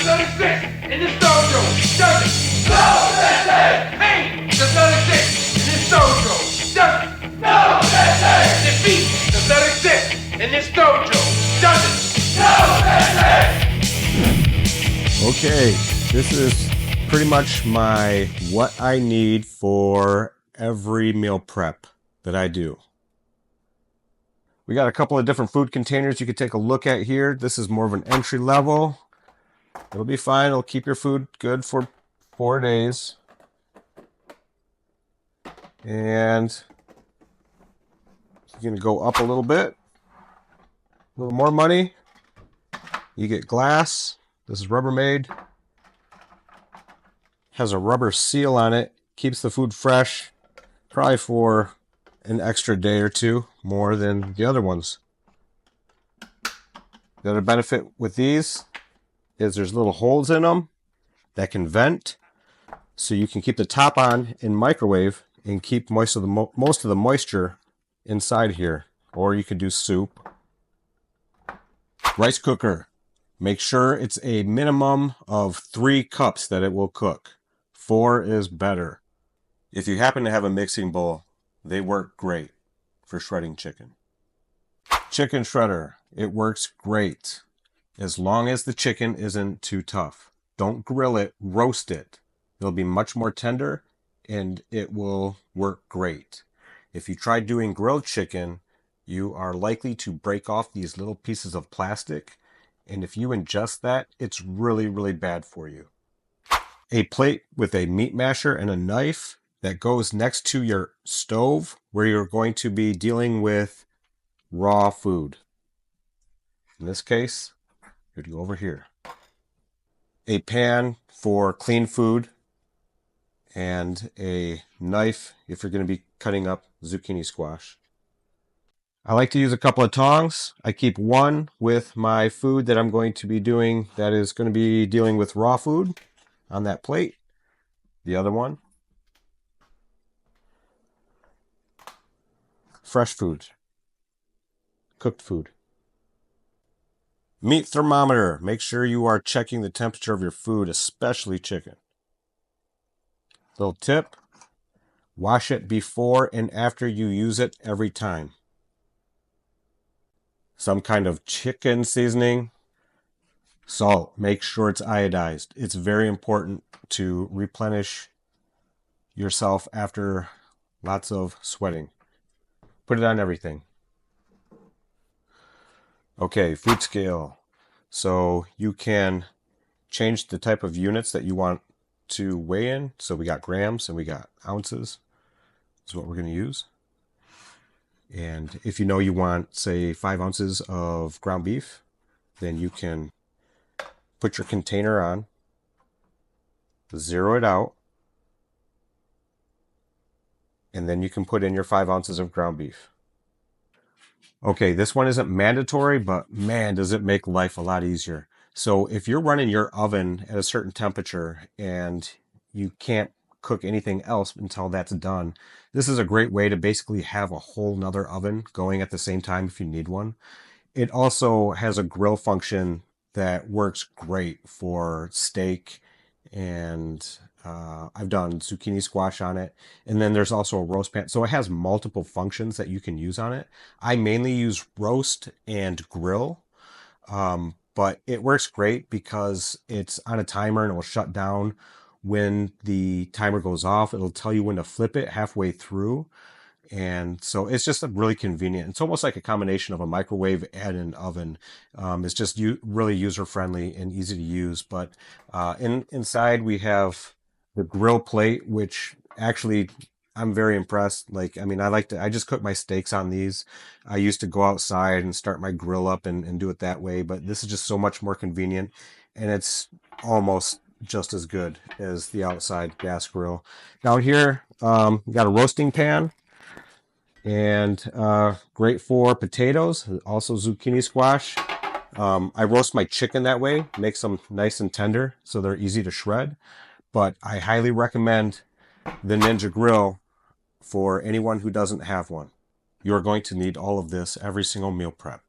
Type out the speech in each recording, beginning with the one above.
not exist in this dojo, does it? No, Sensei! Pain does not exist in this dojo, does it? No, Sensei! Defeat does not exist in this dojo, does it? No, Sensei! Okay, this is pretty much my what I need for every meal prep that I do. We got a couple of different food containers you can take a look at here. This is more of an entry level. It'll be fine. It'll keep your food good for 4 days. And you're going to go up a little bit. A little more money. You get glass. This is Rubbermaid. Has a rubber seal on it. Keeps the food fresh. Probably for an extra day or two more than the other ones. The other benefit with these is there's little holes in them that can vent, so you can keep the top on in microwave and keep most of the moisture inside here. Or you could do soup. Rice cooker. Make sure it's a minimum of 3 cups that it will cook. 4 is better. If you happen to have a mixing bowl, they work great for shredding chicken. Chicken shredder. It works great as long as the chicken isn't too tough. Don't grill it, roast it. It'll be much more tender and it will work great. If you try doing grilled chicken, you are likely to break off these little pieces of plastic, and if you ingest that, it's really, really bad for you. A plate with a meat masher and a knife that goes next to your stove where you're going to be dealing with raw food. In this case, you'd go over here. A pan for clean food and a knife if you're going to be cutting up zucchini squash. I like to use a couple of tongs. I keep one with my food that I'm going to be doing that is going to be dealing with raw food on that plate. The other one, fresh food, cooked food. Meat thermometer. Make sure you are checking the temperature of your food, especially chicken. Little tip, wash it before and after you use it every time. Some kind of chicken seasoning. Salt. Make sure it's iodized. It's very important to replenish yourself after lots of sweating. Put it on everything. Okay, food scale. So you can change the type of units that you want to weigh in. So we got grams and we got ounces. That's what we're going to use. And if you know you want, say, 5 ounces of ground beef, then you can put your container on, zero it out, and then you can put in your 5 ounces of ground beef. Okay, this one isn't mandatory, but man, does it make life a lot easier. So if you're running your oven at a certain temperature and you can't cook anything else until that's done, this is a great way to basically have a whole nother oven going at the same time if you need one. It also has a grill function that works great for steak, and I've done zucchini squash on it. And then there's also a roast pan. So it has multiple functions that you can use on it. I mainly use roast and grill, but it works great because it's on a timer and it will shut down when the timer goes off. It'll tell you when to flip it halfway through. And so it's just really convenient. It's almost like a combination of a microwave and an oven. It's just really user-friendly and easy to use. But inside we have the grill plate, which actually I'm very impressed. Like, I mean, I just cook my steaks on these. I used to go outside and start my grill up and do it that way. But this is just so much more convenient. And it's almost just as good as the outside gas grill. Down here, we got a roasting pan. And great for potatoes, also zucchini squash. I roast my chicken that way, makes them nice and tender so they're easy to shred. But I highly recommend the Ninja Grill for anyone who doesn't have one. You're going to need all of this every single meal prep.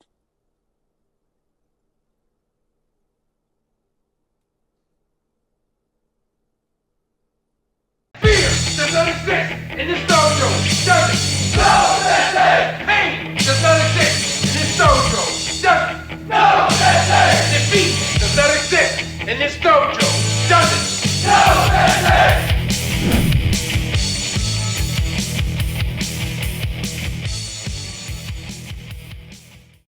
does not exist in this dojo, does it? No, Sensei! Pain does not exist in this dojo, does it? No, Sensei! Defeat does not exist in this dojo, does it? No, Sensei!